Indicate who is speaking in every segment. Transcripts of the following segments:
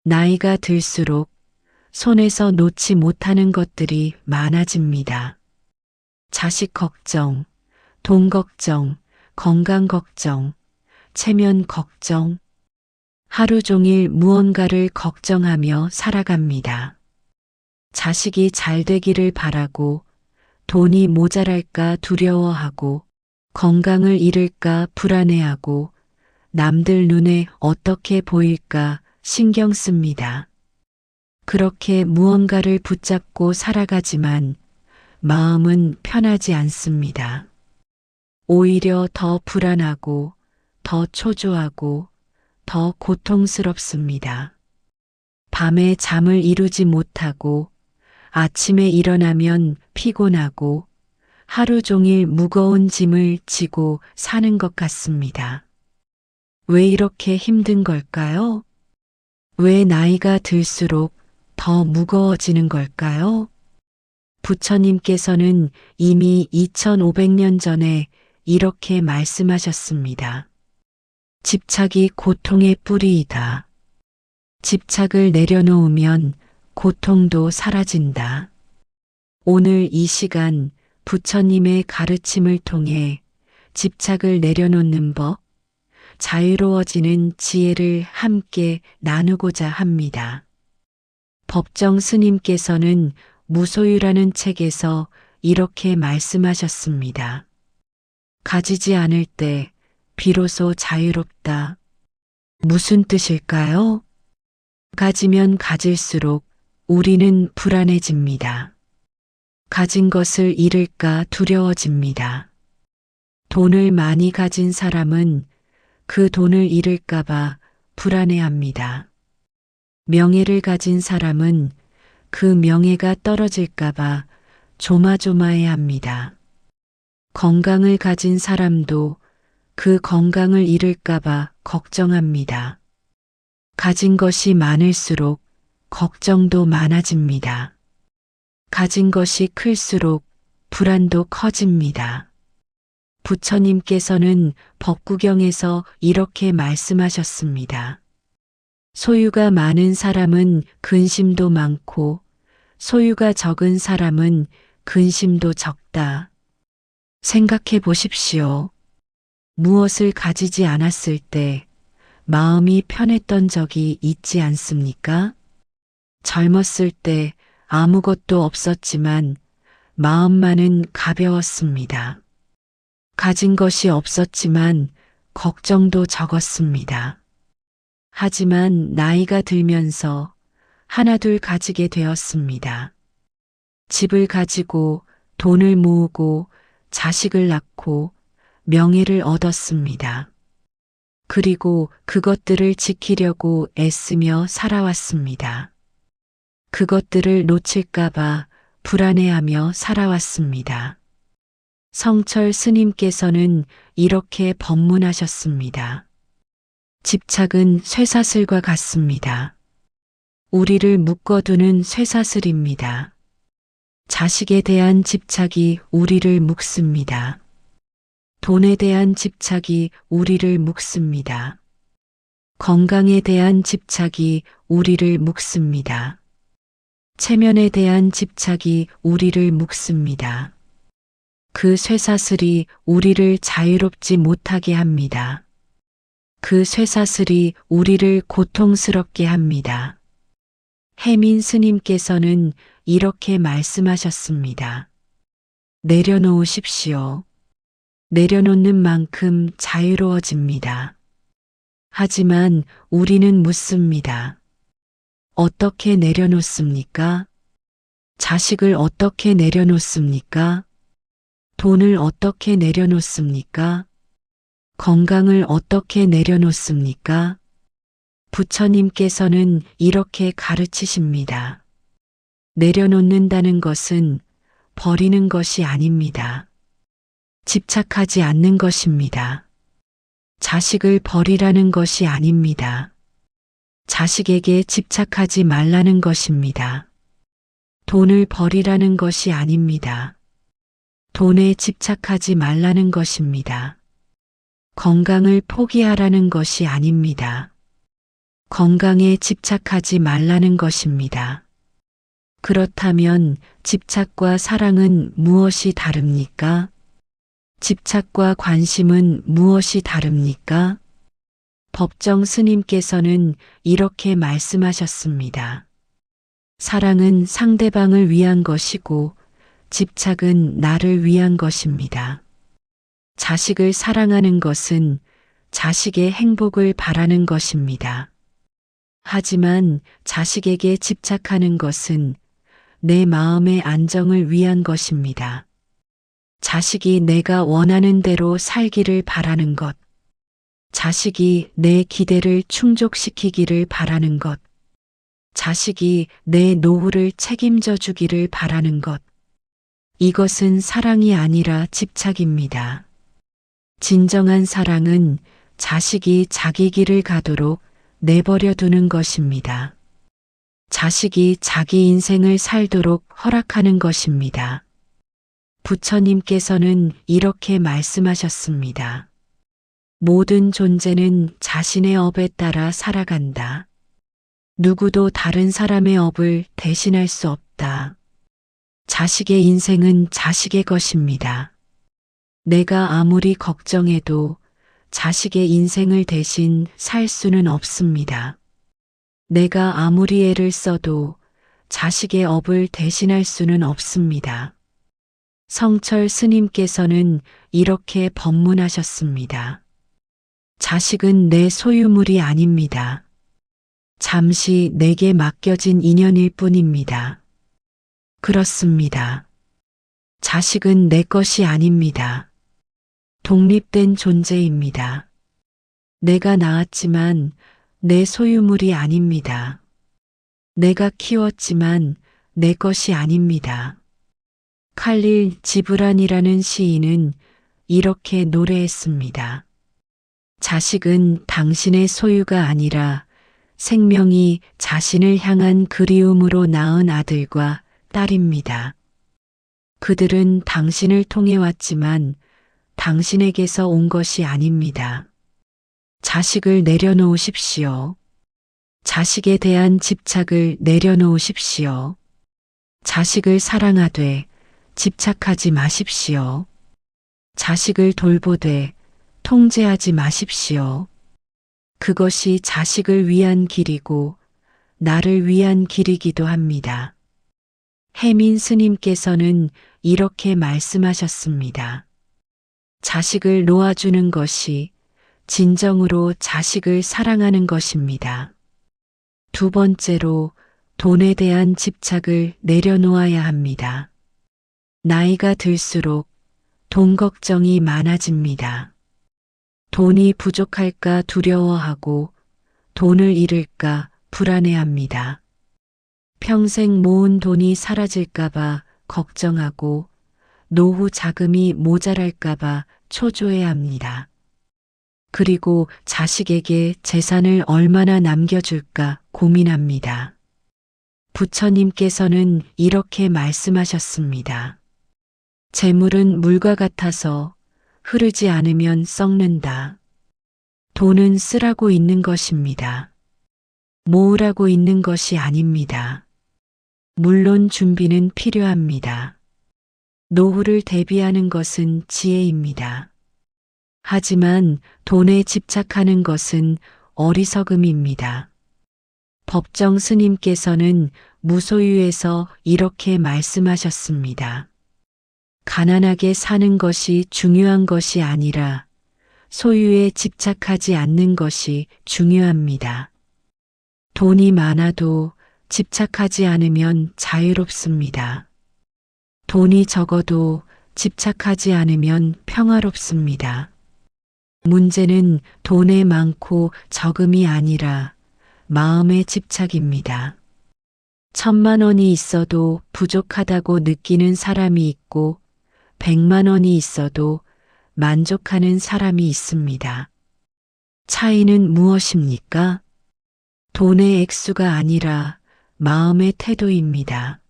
Speaker 1: 나이가 들수록 손에서 놓지 못하는 것들이 많아집니다. 자식 걱정, 돈 걱정, 건강 걱정, 체면 걱정. 하루 종일 무언가를 걱정하며 살아갑니다. 자식이 잘 되기를 바라고, 돈이 모자랄까 두려워하고, 건강을 잃을까 불안해하고, 남들 눈에 어떻게 보일까 신경 씁니다. 그렇게 무언가를 붙잡고 살아가지만 마음은 편하지 않습니다. 오히려 더 불안하고, 더 초조하고, 더 고통스럽습니다. 밤에 잠을 이루지 못하고, 아침에 일어나면 피곤하고, 하루 종일 무거운 짐을 지고 사는 것 같습니다. 왜 이렇게 힘든 걸까요? 왜 나이가 들수록 더 무거워지는 걸까요? 부처님께서는 이미 2500년 전에 이렇게 말씀하셨습니다. 집착이 고통의 뿌리이다. 집착을 내려놓으면 고통도 사라진다. 오늘 이 시간 부처님의 가르침을 통해 집착을 내려놓는 법, 자유로워지는 지혜를 함께 나누고자 합니다. 법정 스님께서는 무소유라는 책에서 이렇게 말씀하셨습니다. 가지지 않을 때 비로소 자유롭다. 무슨 뜻일까요? 가지면 가질수록 우리는 불안해집니다. 가진 것을 잃을까 두려워집니다. 돈을 많이 가진 사람은 그 돈을 잃을까봐 불안해합니다. 명예를 가진 사람은 그 명예가 떨어질까봐 조마조마해합니다. 건강을 가진 사람도 그 건강을 잃을까봐 걱정합니다. 가진 것이 많을수록 걱정도 많아집니다. 가진 것이 클수록 불안도 커집니다. 부처님께서는 법구경에서 이렇게 말씀하셨습니다. 소유가 많은 사람은 근심도 많고 소유가 적은 사람은 근심도 적다. 생각해 보십시오. 무엇을 가지지 않았을 때 마음이 편했던 적이 있지 않습니까? 젊었을 때 아무것도 없었지만 마음만은 가벼웠습니다. 가진 것이 없었지만 걱정도 적었습니다. 하지만 나이가 들면서 하나둘 가지게 되었습니다. 집을 가지고 돈을 모으고 자식을 낳고 명예를 얻었습니다. 그리고 그것들을 지키려고 애쓰며 살아왔습니다. 그것들을 놓칠까봐 불안해하며 살아왔습니다. 성철 스님께서는 이렇게 법문하셨습니다. 집착은 쇠사슬과 같습니다. 우리를 묶어두는 쇠사슬입니다. 자식에 대한 집착이 우리를 묶습니다. 돈에 대한 집착이 우리를 묶습니다. 건강에 대한 집착이 우리를 묶습니다. 체면에 대한 집착이 우리를 묶습니다. 그 쇠사슬이 우리를 자유롭지 못하게 합니다. 그 쇠사슬이 우리를 고통스럽게 합니다. 해민 스님께서는 이렇게 말씀하셨습니다. 내려놓으십시오. 내려놓는 만큼 자유로워집니다. 하지만 우리는 묻습니다. 어떻게 내려놓습니까? 자식을 어떻게 내려놓습니까? 돈을 어떻게 내려놓습니까? 건강을 어떻게 내려놓습니까? 부처님께서는 이렇게 가르치십니다. 내려놓는다는 것은 버리는 것이 아닙니다. 집착하지 않는 것입니다. 자식을 버리라는 것이 아닙니다. 자식에게 집착하지 말라는 것입니다. 돈을 버리라는 것이 아닙니다. 돈에 집착하지 말라는 것입니다. 건강을 포기하라는 것이 아닙니다. 건강에 집착하지 말라는 것입니다. 그렇다면 집착과 사랑은 무엇이 다릅니까? 집착과 관심은 무엇이 다릅니까? 법정 스님께서는 이렇게 말씀하셨습니다. 사랑은 상대방을 위한 것이고 집착은 나를 위한 것입니다. 자식을 사랑하는 것은 자식의 행복을 바라는 것입니다. 하지만 자식에게 집착하는 것은 내 마음의 안정을 위한 것입니다. 자식이 내가 원하는 대로 살기를 바라는 것, 자식이 내 기대를 충족시키기를 바라는 것, 자식이 내 노후를 책임져 주기를 바라는 것, 이것은 사랑이 아니라 집착입니다. 진정한 사랑은 자식이 자기 길을 가도록 내버려 두는 것입니다. 자식이 자기 인생을 살도록 허락하는 것입니다. 부처님께서는 이렇게 말씀하셨습니다. 모든 존재는 자신의 업에 따라 살아간다. 누구도 다른 사람의 업을 대신할 수 없다. 자식의 인생은 자식의 것입니다. 내가 아무리 걱정해도 자식의 인생을 대신 살 수는 없습니다. 내가 아무리 애를 써도 자식의 업을 대신할 수는 없습니다. 성철 스님께서는 이렇게 법문하셨습니다. 자식은 내 소유물이 아닙니다. 잠시 내게 맡겨진 인연일 뿐입니다. 그렇습니다. 자식은 내 것이 아닙니다. 독립된 존재입니다. 내가 낳았지만 내 소유물이 아닙니다. 내가 키웠지만 내 것이 아닙니다. 칼릴 지브란이라는 시인은 이렇게 노래했습니다. 자식은 당신의 소유가 아니라 생명이 자신을 향한 그리움으로 낳은 아들과 딸입니다. 그들은 당신을 통해 왔지만 당신에게서 온 것이 아닙니다. 자식을 내려놓으십시오. 자식에 대한 집착을 내려놓으십시오. 자식을 사랑하되 집착하지 마십시오. 자식을 돌보되 통제하지 마십시오. 그것이 자식을 위한 길이고 나를 위한 길이기도 합니다. 해민 스님께서는 이렇게 말씀하셨습니다. 자식을 놓아주는 것이 진정으로 자식을 사랑하는 것입니다. 두 번째로 돈에 대한 집착을 내려놓아야 합니다. 나이가 들수록 돈 걱정이 많아집니다. 돈이 부족할까 두려워하고 돈을 잃을까 불안해합니다. 평생 모은 돈이 사라질까봐 걱정하고 노후 자금이 모자랄까봐 초조해합니다. 그리고 자식에게 재산을 얼마나 남겨줄까 고민합니다. 부처님께서는 이렇게 말씀하셨습니다. 재물은 물과 같아서 흐르지 않으면 썩는다. 돈은 쓰라고 있는 것입니다. 모으라고 있는 것이 아닙니다. 물론 준비는 필요합니다. 노후를 대비하는 것은 지혜입니다. 하지만 돈에 집착하는 것은 어리석음입니다. 법정 스님께서는 무소유에서 이렇게 말씀하셨습니다. 가난하게 사는 것이 중요한 것이 아니라 소유에 집착하지 않는 것이 중요합니다. 돈이 많아도 집착하지 않으면 자유롭습니다. 돈이 적어도 집착하지 않으면 평화롭습니다. 문제는 돈에 많고 적음이 아니라 마음의 집착입니다. 1,000만 원이 있어도 부족하다고 느끼는 사람이 있고 100만 원이 있어도 만족하는 사람이 있습니다. 차이는 무엇입니까? 돈의 액수가 아니라 마음의 태도입니다.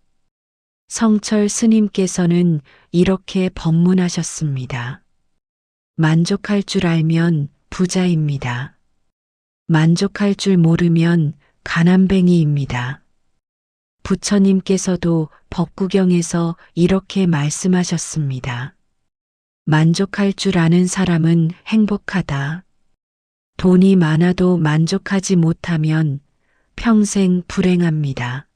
Speaker 1: 성철 스님께서는 이렇게 법문하셨습니다. 만족할 줄 알면 부자입니다. 만족할 줄 모르면 가난뱅이입니다. 부처님께서도 법구경에서 이렇게 말씀하셨습니다. 만족할 줄 아는 사람은 행복하다. 돈이 많아도 만족하지 못하면 평생 불행합니다.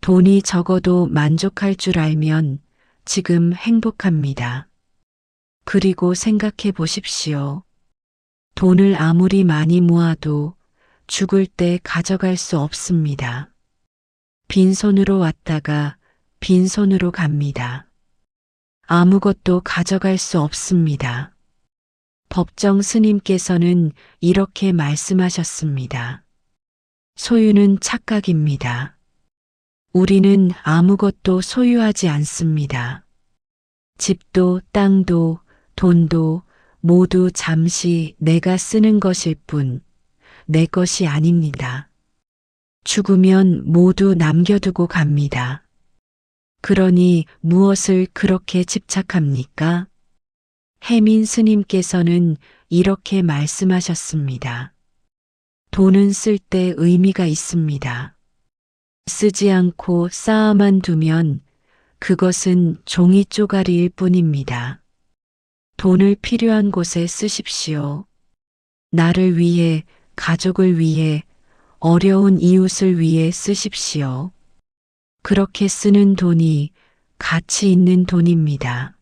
Speaker 1: 돈이 적어도 만족할 줄 알면 지금 행복합니다. 그리고 생각해 보십시오. 돈을 아무리 많이 모아도 죽을 때 가져갈 수 없습니다. 빈손으로 왔다가 빈손으로 갑니다. 아무것도 가져갈 수 없습니다. 법정 스님께서는 이렇게 말씀하셨습니다. 소유는 착각입니다. 우리는 아무것도 소유하지 않습니다. 집도 땅도 돈도 모두 잠시 내가 쓰는 것일 뿐 내 것이 아닙니다. 죽으면 모두 남겨두고 갑니다. 그러니 무엇을 그렇게 집착합니까? 해민 스님께서는 이렇게 말씀하셨습니다. 돈은 쓸 때 의미가 있습니다. 쓰지 않고 쌓아만 두면 그것은 종이 쪼가리일 뿐입니다. 돈을 필요한 곳에 쓰십시오. 나를 위해, 가족을 위해, 어려운 이웃을 위해 쓰십시오. 그렇게 쓰는 돈이 가치 있는 돈입니다.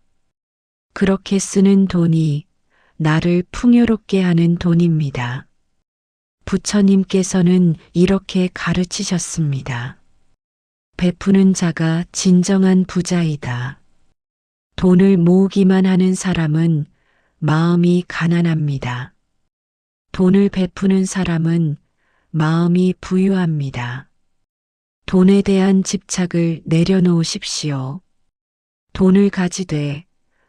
Speaker 1: 그렇게 쓰는 돈이 나를 풍요롭게 하는 돈입니다. 부처님께서는 이렇게 가르치셨습니다. 베푸는 자가 진정한 부자이다. 돈을 모으기만 하는 사람은 마음이 가난합니다. 돈을 베푸는 사람은 마음이 부유합니다. 돈에 대한 집착을 내려놓으십시오. 돈을 가지되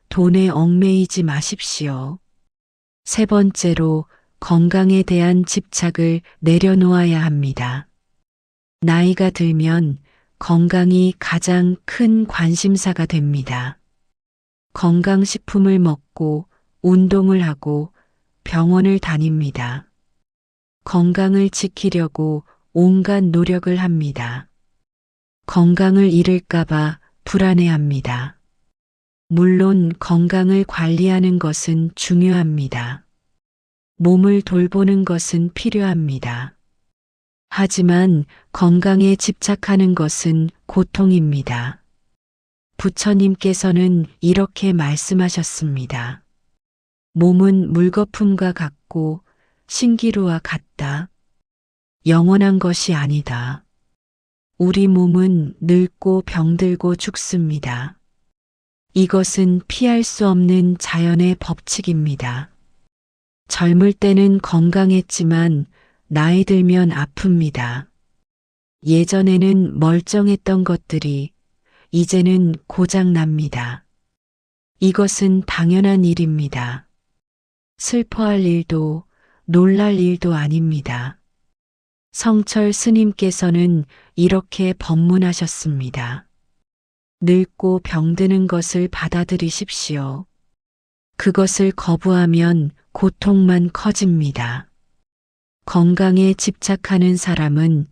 Speaker 1: 돈에 얽매이지 마십시오. 세 번째로 건강에 대한 집착을 내려놓아야 합니다. 나이가 들면 건강이 가장 큰 관심사가 됩니다. 건강식품을 먹고 운동을 하고 병원을 다닙니다. 건강을 지키려고 온갖 노력을 합니다. 건강을 잃을까봐 불안해합니다. 물론 건강을 관리하는 것은 중요합니다. 몸을 돌보는 것은 필요합니다. 하지만 건강에 집착하는 것은 고통입니다. 부처님께서는 이렇게 말씀하셨습니다. 몸은 물거품과 같고 신기루와 같다. 영원한 것이 아니다. 우리 몸은 늙고 병들고 죽습니다. 이것은 피할 수 없는 자연의 법칙입니다. 젊을 때는 건강했지만 나이 들면 아픕니다. 예전에는 멀쩡했던 것들이 이제는 고장납니다. 이것은 당연한 일입니다. 슬퍼할 일도 놀랄 일도 아닙니다. 성철 스님께서는 이렇게 법문하셨습니다. 늙고 병드는 것을 받아들이십시오. 그것을 거부하면 고통만 커집니다. 건강에 집착하는 사람은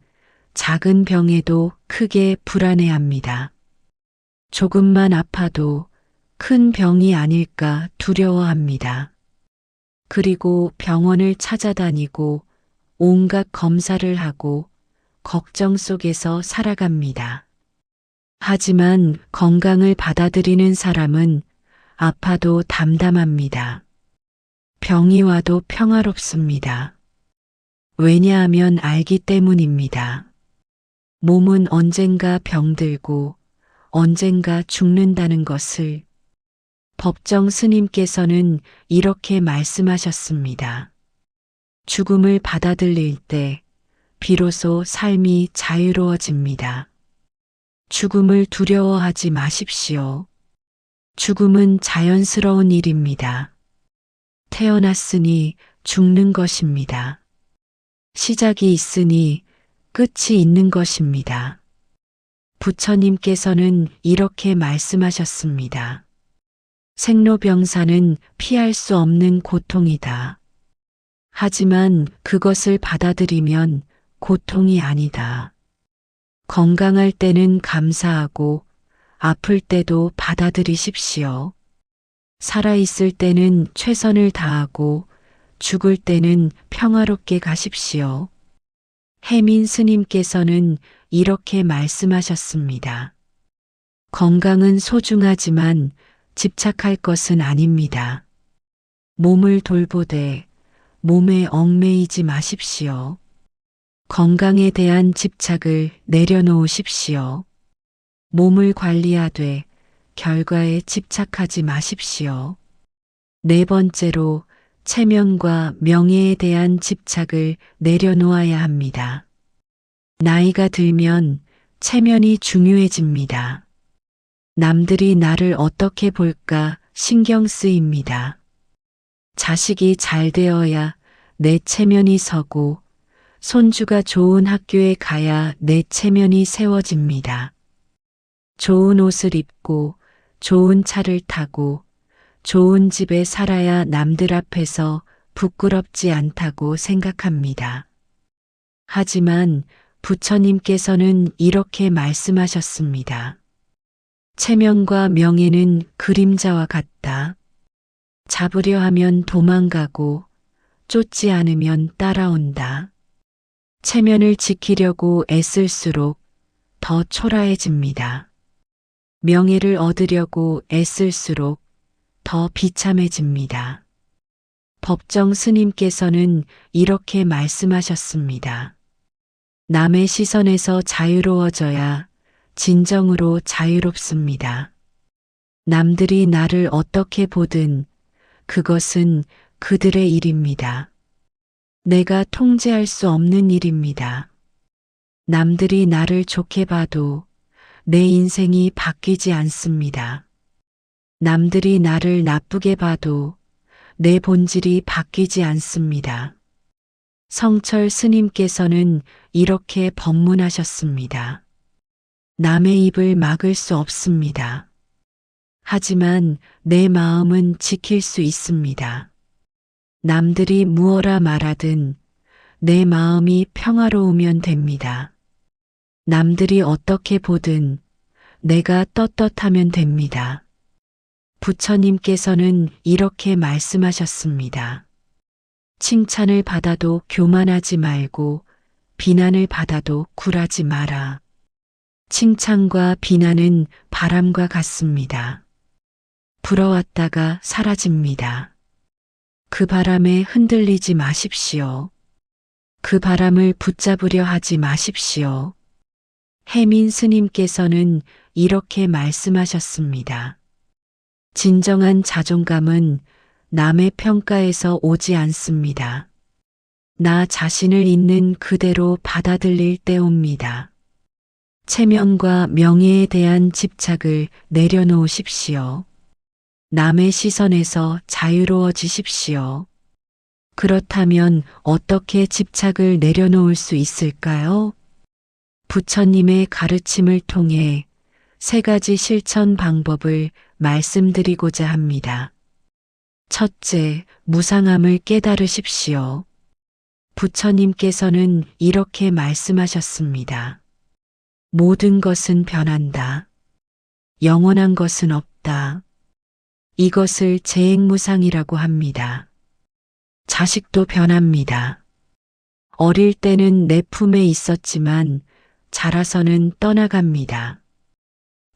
Speaker 1: 작은 병에도 크게 불안해합니다. 조금만 아파도 큰 병이 아닐까 두려워합니다. 그리고 병원을 찾아다니고 온갖 검사를 하고 걱정 속에서 살아갑니다. 하지만 건강을 받아들이는 사람은 아파도 담담합니다. 병이 와도 평화롭습니다. 왜냐하면 알기 때문입니다. 몸은 언젠가 병들고 언젠가 죽는다는 것을 법정 스님께서는 이렇게 말씀하셨습니다. 죽음을 받아들일 때 비로소 삶이 자유로워집니다. 죽음을 두려워하지 마십시오. 죽음은 자연스러운 일입니다. 태어났으니 죽는 것입니다. 시작이 있으니 끝이 있는 것입니다. 부처님께서는 이렇게 말씀하셨습니다. 생로병사는 피할 수 없는 고통이다. 하지만 그것을 받아들이면 고통이 아니다. 건강할 때는 감사하고 아플 때도 받아들이십시오. 살아있을 때는 최선을 다하고 죽을 때는 평화롭게 가십시오. 해민 스님께서는 이렇게 말씀하셨습니다. 건강은 소중하지만 집착할 것은 아닙니다. 몸을 돌보되 몸에 얽매이지 마십시오. 건강에 대한 집착을 내려놓으십시오. 몸을 관리하되 결과에 집착하지 마십시오. 네 번째로 체면과 명예에 대한 집착을 내려놓아야 합니다. 나이가 들면 체면이 중요해집니다. 남들이 나를 어떻게 볼까 신경 쓰입니다. 자식이 잘 되어야 내 체면이 서고 손주가 좋은 학교에 가야 내 체면이 세워집니다. 좋은 옷을 입고 좋은 차를 타고 좋은 집에 살아야 남들 앞에서 부끄럽지 않다고 생각합니다. 하지만 부처님께서는 이렇게 말씀하셨습니다. 체면과 명예는 그림자와 같다. 잡으려 하면 도망가고 쫓지 않으면 따라온다. 체면을 지키려고 애쓸수록 더 초라해집니다. 명예를 얻으려고 애쓸수록 더 비참해집니다. 법정 스님께서는 이렇게 말씀하셨습니다. 남의 시선에서 자유로워져야 진정으로 자유롭습니다. 남들이 나를 어떻게 보든 그것은 그들의 일입니다. 내가 통제할 수 없는 일입니다. 남들이 나를 좋게 봐도 내 인생이 바뀌지 않습니다. 남들이 나를 나쁘게 봐도 내 본질이 바뀌지 않습니다. 성철 스님께서는 이렇게 법문하셨습니다. 남의 입을 막을 수 없습니다. 하지만 내 마음은 지킬 수 있습니다. 남들이 무어라 말하든 내 마음이 평화로우면 됩니다. 남들이 어떻게 보든 내가 떳떳하면 됩니다. 부처님께서는 이렇게 말씀하셨습니다. 칭찬을 받아도 교만하지 말고 비난을 받아도 굴하지 마라. 칭찬과 비난은 바람과 같습니다. 불어왔다가 사라집니다. 그 바람에 흔들리지 마십시오. 그 바람을 붙잡으려 하지 마십시오. 해민 스님께서는 이렇게 말씀하셨습니다. 진정한 자존감은 남의 평가에서 오지 않습니다. 나 자신을 있는 그대로 받아들일 때 옵니다. 체면과 명예에 대한 집착을 내려놓으십시오. 남의 시선에서 자유로워지십시오. 그렇다면 어떻게 집착을 내려놓을 수 있을까요? 부처님의 가르침을 통해 3가지 실천 방법을 말씀드리고자 합니다. 첫째, 무상함을 깨달으십시오. 부처님께서는 이렇게 말씀하셨습니다. 모든 것은 변한다. 영원한 것은 없다. 이것을 재행무상이라고 합니다. 자식도 변합니다. 어릴 때는 내 품에 있었지만 자라서는 떠나갑니다.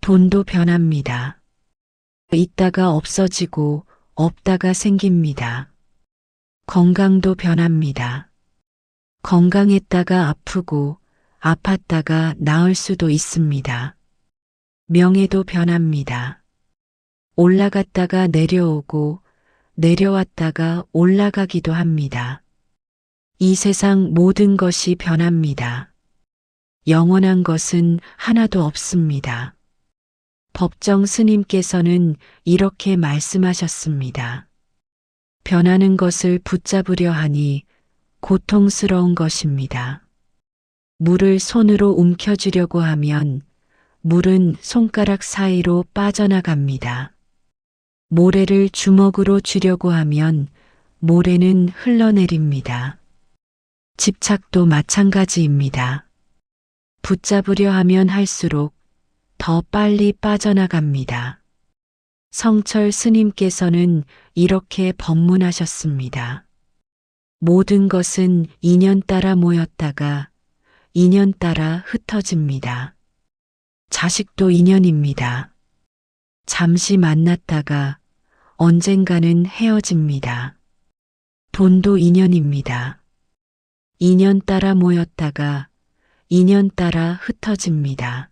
Speaker 1: 돈도 변합니다. 있다가 없어지고 없다가 생깁니다. 건강도 변합니다. 건강했다가 아프고 아팠다가 나을 수도 있습니다. 명예도 변합니다. 올라갔다가 내려오고 내려왔다가 올라가기도 합니다. 이 세상 모든 것이 변합니다. 영원한 것은 하나도 없습니다. 법정 스님께서는 이렇게 말씀하셨습니다. 변하는 것을 붙잡으려 하니 고통스러운 것입니다. 물을 손으로 움켜쥐려고 하면 물은 손가락 사이로 빠져나갑니다. 모래를 주먹으로 쥐려고 하면 모래는 흘러내립니다. 집착도 마찬가지입니다. 붙잡으려 하면 할수록 더 빨리 빠져나갑니다. 성철 스님께서는 이렇게 법문하셨습니다. 모든 것은 인연 따라 모였다가 인연 따라 흩어집니다. 자식도 인연입니다. 잠시 만났다가 언젠가는 헤어집니다. 돈도 인연입니다. 인연 따라 모였다가 인연 따라 흩어집니다.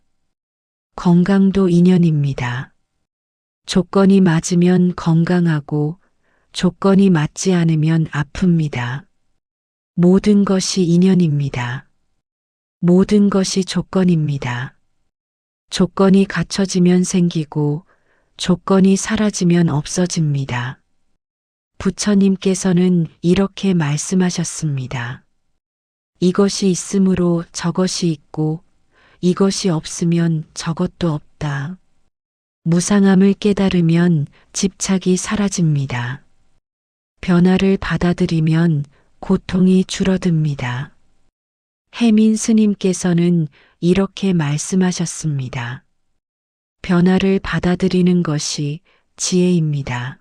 Speaker 1: 건강도 인연입니다. 조건이 맞으면 건강하고 조건이 맞지 않으면 아픕니다. 모든 것이 인연입니다. 모든 것이 조건입니다. 조건이 갖춰지면 생기고 조건이 사라지면 없어집니다. 부처님께서는 이렇게 말씀하셨습니다. 이것이 있으므로 저것이 있고 이것이 없으면 저것도 없다. 무상함을 깨달으면 집착이 사라집니다. 변화를 받아들이면 고통이 줄어듭니다. 해민 스님께서는 이렇게 말씀하셨습니다. 변화를 받아들이는 것이 지혜입니다.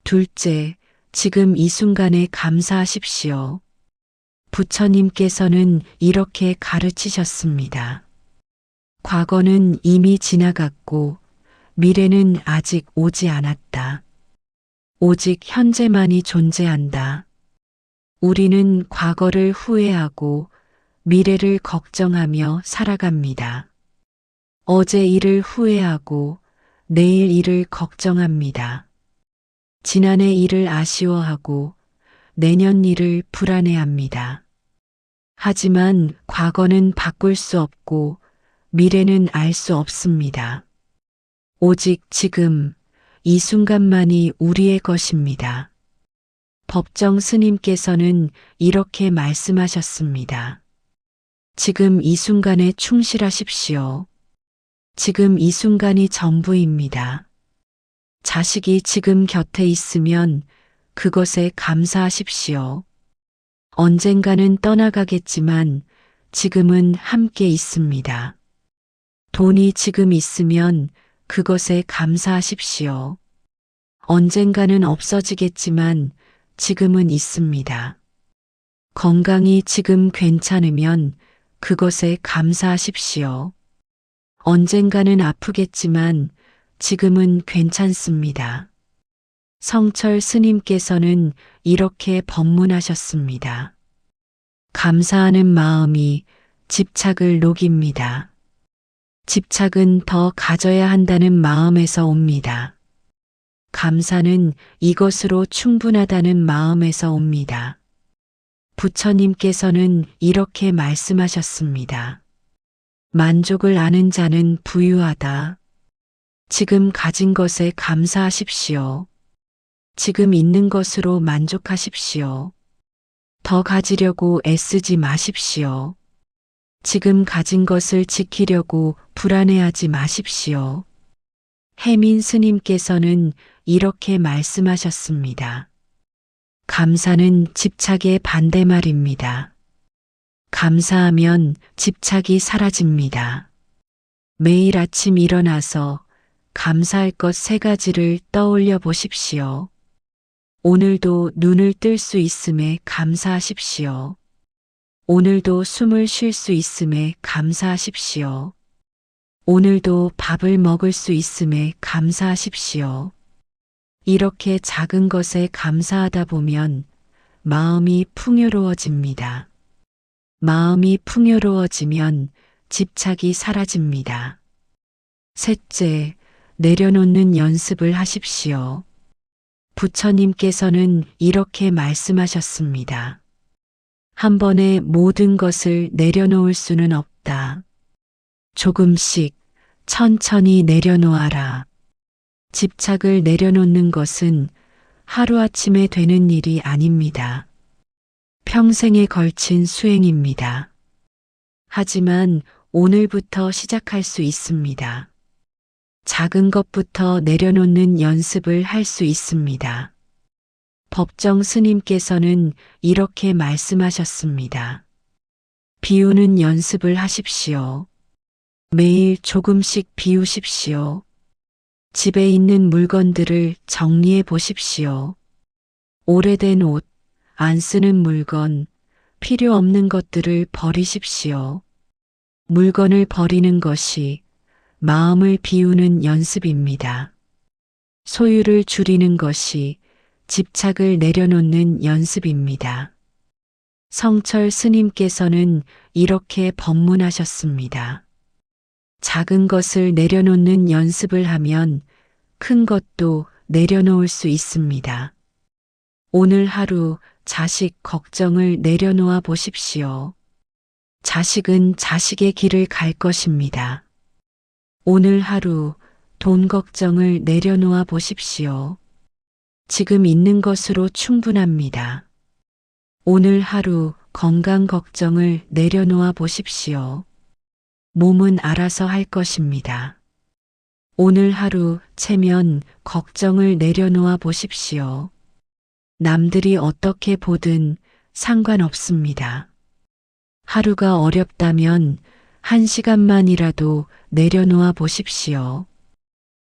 Speaker 1: 둘째, 지금 이 순간에 감사하십시오. 부처님께서는 이렇게 가르치셨습니다. 과거는 이미 지나갔고 미래는 아직 오지 않았다. 오직 현재만이 존재한다. 우리는 과거를 후회하고 미래를 걱정하며 살아갑니다. 어제 일을 후회하고 내일 일을 걱정합니다. 지난해 일을 아쉬워하고 내년 일을 불안해합니다. 하지만 과거는 바꿀 수 없고 미래는 알 수 없습니다. 오직 지금 이 순간만이 우리의 것입니다. 법정 스님께서는 이렇게 말씀하셨습니다. 지금 이 순간에 충실하십시오. 지금 이 순간이 전부입니다. 자식이 지금 곁에 있으면 그것에 감사하십시오. 언젠가는 떠나가겠지만 지금은 함께 있습니다. 돈이 지금 있으면 그것에 감사하십시오. 언젠가는 없어지겠지만 지금은 있습니다. 건강이 지금 괜찮으면 그것에 감사하십시오. 언젠가는 아프겠지만 지금은 괜찮습니다. 성철 스님께서는 이렇게 법문하셨습니다. 감사하는 마음이 집착을 녹입니다. 집착은 더 가져야 한다는 마음에서 옵니다. 감사는 이것으로 충분하다는 마음에서 옵니다. 부처님께서는 이렇게 말씀하셨습니다. 만족을 아는 자는 부유하다. 지금 가진 것에 감사하십시오. 지금 있는 것으로 만족하십시오. 더 가지려고 애쓰지 마십시오. 지금 가진 것을 지키려고 불안해하지 마십시오. 해민 스님께서는 이렇게 말씀하셨습니다. 감사는 집착의 반대말입니다. 감사하면 집착이 사라집니다. 매일 아침 일어나서 감사할 것 3가지를 떠올려 보십시오. 오늘도 눈을 뜰 수 있음에 감사하십시오. 오늘도 숨을 쉴 수 있음에 감사하십시오. 오늘도 밥을 먹을 수 있음에 감사하십시오. 이렇게 작은 것에 감사하다 보면 마음이 풍요로워집니다. 마음이 풍요로워지면 집착이 사라집니다. 셋째, 내려놓는 연습을 하십시오. 부처님께서는 이렇게 말씀하셨습니다. 한 번에 모든 것을 내려놓을 수는 없다. 조금씩 천천히 내려놓아라. 집착을 내려놓는 것은 하루아침에 되는 일이 아닙니다. 평생에 걸친 수행입니다. 하지만 오늘부터 시작할 수 있습니다. 작은 것부터 내려놓는 연습을 할 수 있습니다. 법정 스님께서는 이렇게 말씀하셨습니다. 비우는 연습을 하십시오. 매일 조금씩 비우십시오. 집에 있는 물건들을 정리해 보십시오. 오래된 옷, 안 쓰는 물건, 필요 없는 것들을 버리십시오. 물건을 버리는 것이 마음을 비우는 연습입니다. 소유를 줄이는 것이 집착을 내려놓는 연습입니다. 성철 스님께서는 이렇게 법문하셨습니다. 작은 것을 내려놓는 연습을 하면 큰 것도 내려놓을 수 있습니다. 오늘 하루 자식 걱정을 내려놓아 보십시오. 자식은 자식의 길을 갈 것입니다. 오늘 하루 돈 걱정을 내려놓아 보십시오. 지금 있는 것으로 충분합니다. 오늘 하루 건강 걱정을 내려놓아 보십시오. 몸은 알아서 할 것입니다. 오늘 하루 체면 걱정을 내려놓아 보십시오. 남들이 어떻게 보든 상관없습니다. 하루가 어렵다면 1시간만이라도 내려놓아 보십시오.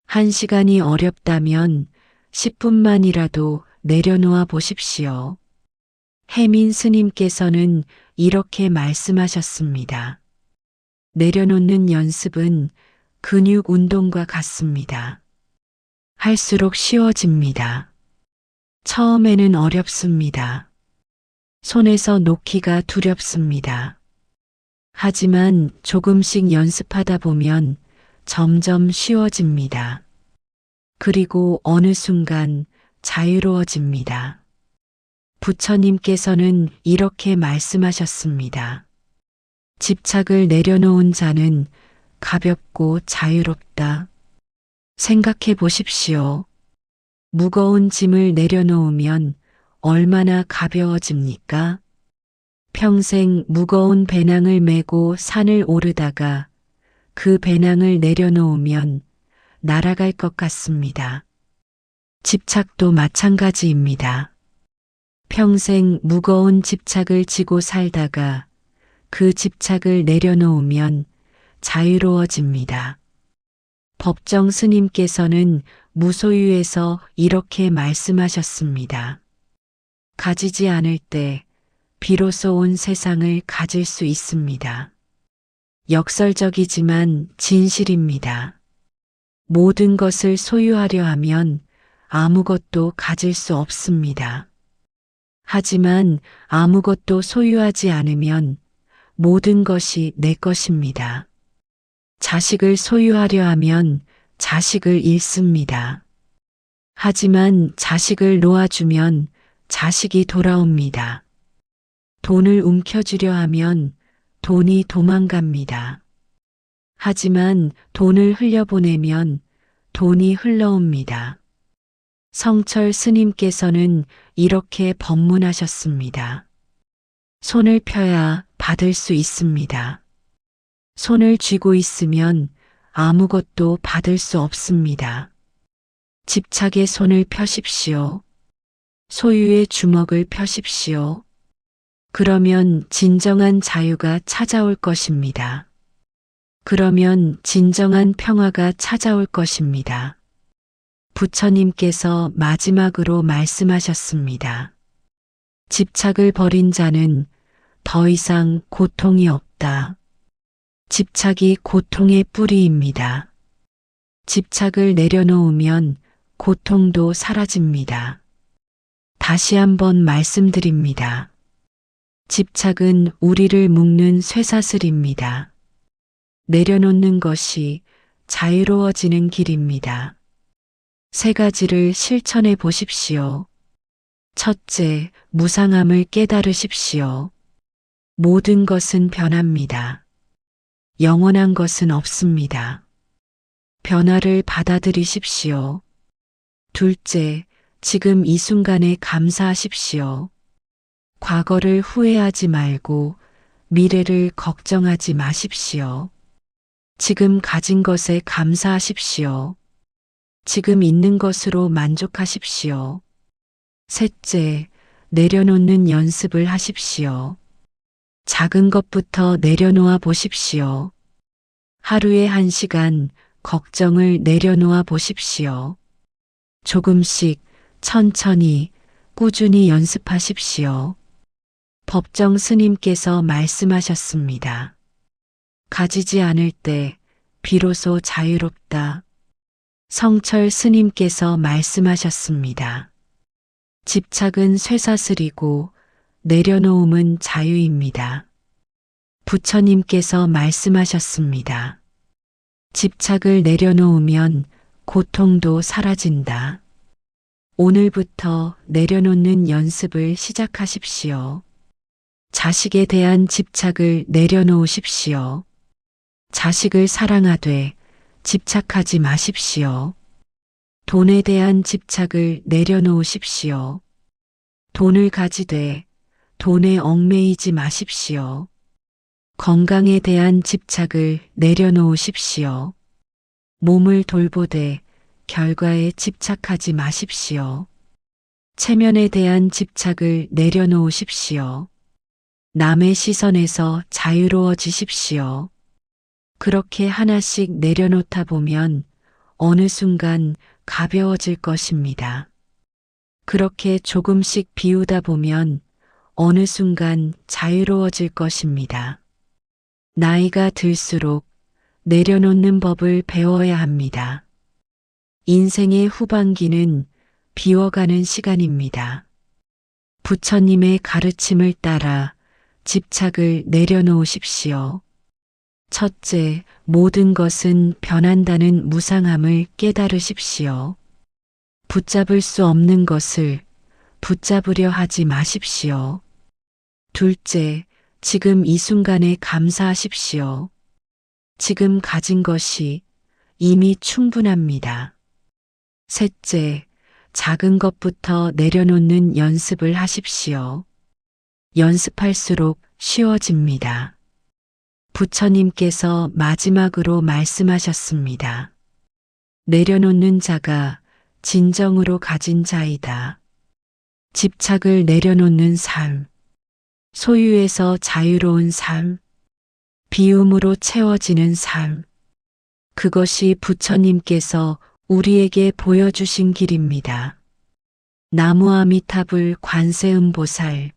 Speaker 1: 1시간이 어렵다면 10분만이라도 내려놓아 보십시오. 해민 스님께서는 이렇게 말씀하셨습니다. 내려놓는 연습은 근육 운동과 같습니다. 할수록 쉬워집니다. 처음에는 어렵습니다. 손에서 놓기가 두렵습니다. 하지만 조금씩 연습하다 보면 점점 쉬워집니다. 그리고 어느 순간 자유로워집니다. 부처님께서는 이렇게 말씀하셨습니다. 집착을 내려놓은 자는 가볍고 자유롭다. 생각해 보십시오. 무거운 짐을 내려놓으면 얼마나 가벼워집니까? 평생 무거운 배낭을 메고 산을 오르다가 그 배낭을 내려놓으면 날아갈 것 같습니다. 집착도 마찬가지입니다. 평생 무거운 집착을 지고 살다가 그 집착을 내려놓으면 자유로워집니다. 법정 스님께서는 무소유에서 이렇게 말씀하셨습니다. 가지지 않을 때 비로소 온 세상을 가질 수 있습니다. 역설적이지만 진실입니다. 모든 것을 소유하려 하면 아무것도 가질 수 없습니다. 하지만 아무것도 소유하지 않으면 모든 것이 내 것입니다. 자식을 소유하려 하면 자식을 잃습니다. 하지만 자식을 놓아주면 자식이 돌아옵니다. 돈을 움켜쥐려 하면 돈이 도망갑니다. 하지만 돈을 흘려보내면 돈이 흘러옵니다. 성철 스님께서는 이렇게 법문하셨습니다. 손을 펴야 받을 수 있습니다. 손을 쥐고 있으면 아무것도 받을 수 없습니다. 집착의 손을 펴십시오. 소유의 주먹을 펴십시오. 그러면 진정한 자유가 찾아올 것입니다. 그러면 진정한 평화가 찾아올 것입니다. 부처님께서 마지막으로 말씀하셨습니다. 집착을 버린 자는 더 이상 고통이 없다. 집착이 고통의 뿌리입니다. 집착을 내려놓으면 고통도 사라집니다. 다시 한번 말씀드립니다. 집착은 우리를 묶는 쇠사슬입니다. 내려놓는 것이 자유로워지는 길입니다. 3가지를 실천해 보십시오. 첫째, 무상함을 깨달으십시오. 모든 것은 변합니다. 영원한 것은 없습니다. 변화를 받아들이십시오. 둘째, 지금 이 순간에 감사하십시오. 과거를 후회하지 말고 미래를 걱정하지 마십시오. 지금 가진 것에 감사하십시오. 지금 있는 것으로 만족하십시오. 셋째, 내려놓는 연습을 하십시오. 작은 것부터 내려놓아 보십시오. 하루에 1시간 걱정을 내려놓아 보십시오. 조금씩 천천히 꾸준히 연습하십시오. 법정 스님께서 말씀하셨습니다. 가지지 않을 때 비로소 자유롭다. 성철 스님께서 말씀하셨습니다. 집착은 쇠사슬이고 내려놓음은 자유입니다. 부처님께서 말씀하셨습니다. 집착을 내려놓으면 고통도 사라진다. 오늘부터 내려놓는 연습을 시작하십시오. 자식에 대한 집착을 내려놓으십시오. 자식을 사랑하되 집착하지 마십시오. 돈에 대한 집착을 내려놓으십시오. 돈을 가지되 돈에 얽매이지 마십시오. 건강에 대한 집착을 내려놓으십시오. 몸을 돌보되 결과에 집착하지 마십시오. 체면에 대한 집착을 내려놓으십시오. 남의 시선에서 자유로워지십시오. 그렇게 하나씩 내려놓다 보면 어느 순간 가벼워질 것입니다. 그렇게 조금씩 비우다 보면 어느 순간 자유로워질 것입니다. 나이가 들수록 내려놓는 법을 배워야 합니다. 인생의 후반기는 비워가는 시간입니다. 부처님의 가르침을 따라 집착을 내려놓으십시오. 첫째, 모든 것은 변한다는 무상함을 깨달으십시오. 붙잡을 수 없는 것을 붙잡으려 하지 마십시오. 둘째, 지금 이 순간에 감사하십시오. 지금 가진 것이 이미 충분합니다. 셋째, 작은 것부터 내려놓는 연습을 하십시오. 연습할수록 쉬워집니다. 부처님께서 마지막으로 말씀하셨습니다. 내려놓는 자가 진정으로 가진 자이다. 집착을 내려놓는 삶, 소유에서 자유로운 삶, 비움으로 채워지는 삶. 그것이 부처님께서 우리에게 보여주신 길입니다. 나무아미타불 관세음보살